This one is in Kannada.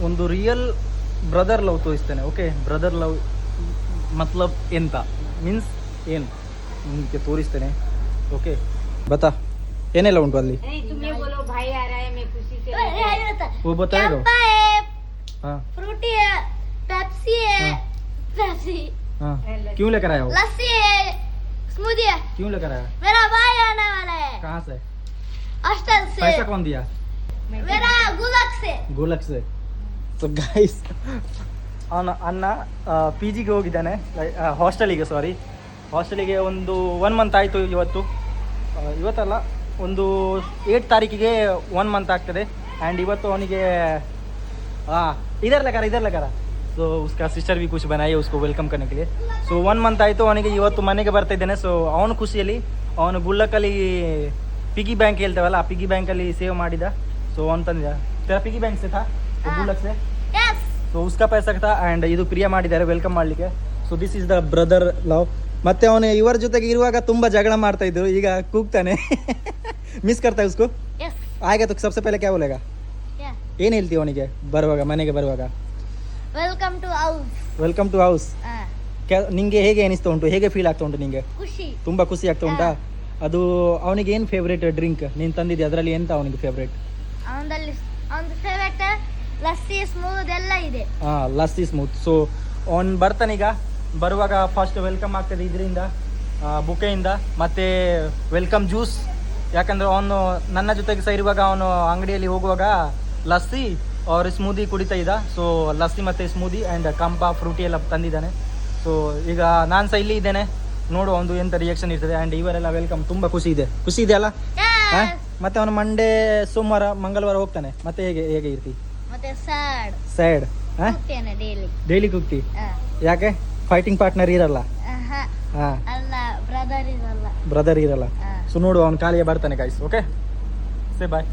ಒಂದು ರಿಯಲ್ ಬ್ರದರ್ ಲವ್ ತೋರಿಸ್ತೇನೆ. ಓಕೆ, ಬ್ರದರ್ ಲವ್ ಮತ್ಲಬ್ ಎಂತ ಮೀನ್ಸ್ ಏನು ನಿಮಗೆ ತೋರಿಸ್ತೇನೆ. ಓಕೆ, ಬತಾ ಏನೆಲ್ಲ ಉಂಟು ಅಲ್ಲಿ? वो बताएगा। हाँ फ्रूटी है, पेप्सी है, पेप्सी हाँ, क्यों लेकर आया हो? लस्सी है, स्मूदी है। क्यों लेकर आया? मेरा भाई आने वाला है कहाँ से? हॉस्टल से। पैसा कौन दिया? मेरा गुलक से। ಗೋಲಕ್ से. ಸೊ ಗೈಸ್, ಅಣ್ಣ ಪಿ ಜಿಗೆ ಹೋಗಿದ್ದಾನೆ, ಹಾಸ್ಟೆಲಿಗೆ. ಹಾಸ್ಟೆಲಿಗೆ ಒಂದು 1 ಮಂತ್ ಆಯಿತು ಇವತ್ತು. ಇವತ್ತಲ್ಲ, ಒಂದು 8 ತಾರೀಕಿಗೆ 1 ಮಂತ್ ಆಗ್ತದೆ. एंड ಇವತ್ತು ಅವನಿಗೆ इधर लगा सो उसका सिस्टर भी कुछ बनाई है उसको वेलकम करने के लिए. सो 1 ಮಂತ್ ಆಯಿತು ಅವನಿಗೆ. ಇವತ್ತು ಮನೆಗೆ ಬರ್ತಾ ಇದ್ದೇನೆ. ಸೊ ಅವನು ಖುಷಿಯಲ್ಲಿ ಅವನು ಗುಲ್ಲಕ್ಕಲ್ಲಿ ಪಿಗಿ ಬ್ಯಾಂಕ್ ಹೇಳ್ತೇವಲ್ಲ, ಆ ಪಿಗಿ ಬ್ಯಾಂಕಲ್ಲಿ ಸೇವ್ ಮಾಡಿದ. ಸೊ ಅವನು ತಂದಿದ್ದ. तेरा पिगी बैंक से था गुल्लक से? यस. ಸೊ उसका पैसा था. ಆ್ಯಂಡ್ ಇದು ಪ್ರಿಯ ಮಾಡಿದ್ದಾರೆ ವೆಲ್ಕಮ್ ಮಾಡಲಿಕ್ಕೆ. So this is the brother love. ಮತ್ತೆ ಅವನು ಇವರ ಜೊತೆಗೆ ಇರುವಾಗ ತುಂಬ ಜಗಳ ಮಾಡ್ತಾ ಇದ್ರು, ಈಗ ಕೂಗ್ತಾನೆ. ಮಿಸ್ करता है उसको? यस. आएगा तो सबसे पहले क्या बोलेगा? क्या? ಏನು ಹೇಳ್ತೀವಿ ಅವನಿಗೆ ಬರುವಾಗ, ಮನೆಗೆ ಬರುವಾಗ? Welcome to house. Welcome to house. ನಿಂಗೆ ಹೇಗೆ ಅನಿಸ್ತಾ ಉಂಟು, ಹೇಗೆ ಫೀಲ್ ಆಗ್ತಾ ಉಂಟು ನಿಂಗೆ? ಖುಷಿ, ತುಂಬ ಖುಷಿ ಆಗ್ತಾ ಉಂಟಾ? ಅದು ಅವನಿಗೆ ಏನು ಫೇವ್ರೇಟ್ ಡ್ರಿಂಕ್ ನೀನು ತಂದಿದ್ದೆ, ಅದರಲ್ಲಿ ಎಂತ ಅವನಿಗೆ ಫೇವ್ರೇಟ್? ಅವನ ಫೇವ್ರೇಟ್ ಲಸ್ಸಿ, ಸ್ಮೂತ್ ಎಲ್ಲ ಇದೆ. ಹಾಂ, ಲಸ್ಸಿ ಸ್ಮೂತ್. ಸೊ ಅವನು ಬರ್ತಾನೀಗ. ಬರುವಾಗ ಫಸ್ಟ್ ವೆಲ್ಕಮ್ ಆಗ್ತದೆ ಇದರಿಂದ, ಬುಕೆಯಿಂದ. ಮತ್ತು ವೆಲ್ಕಮ್ ಜ್ಯೂಸ್, ಯಾಕಂದರೆ ಅವನು ನನ್ನ ಜೊತೆಗೆ ಸಹ ಇರುವಾಗ ಅವನು ಅಂಗಡಿಯಲ್ಲಿ ಹೋಗುವಾಗ ಲಸ್ಸಿ ಅವ್ರ ಸ್ಮೂದಿ ಕುಡಿತಾ ಇದ್ದ. ಸೊ ಲಸ್ಸಿ ಮತ್ತು ಸ್ಮೂದಿ ಆ್ಯಂಡ್ ಕಂಪ ಫ್ರೂಟಿ ಎಲ್ಲ ತಂದಿದ್ದಾನೆ. ಸೊ ಈಗ ನಾನು ಸಹ ಇಲ್ಲಿ ಇದ್ದೇನೆ, ನೋಡು ಒಂದು ಎಂಥ ರಿಯಾಕ್ಷನ್ ಇರ್ತದೆ. ಆ್ಯಂಡ್ ಇವರೆಲ್ಲ ವೆಲ್ಕಮ್, ತುಂಬ ಖುಷಿ ಇದೆ ಅಲ್ಲ? ಹಾಂ. ಮತ್ತು ಅವನು ಮಂಡೇ, ಸೋಮವಾರ, ಮಂಗಳವಾರ ಹೋಗ್ತಾನೆ. ಮತ್ತೆ ಹೇಗೆ ಇರ್ತಿ? ಮತ್ತೆ ಸ್ಯಾಡ್ ಹಾಂ, ಡೈಲಿ ಕುಗ್ತಿ. ಯಾಕೆ? ಫೈಟಿಂಗ್ ಪಾರ್ಟ್ನರ್ ಇರಲ್ಲ? ಹಾಂ, ಅಲ್ಲ, ಬ್ರದರ್ ಇರಲ್ಲ. ಸೊ ನೋಡು, ಅವನು ಕಾಲಿಗೆ ಬರ್ತಾನೆ ಗೈಸ್. ಓಕೆ, ಸೇ ಬಾಯ್.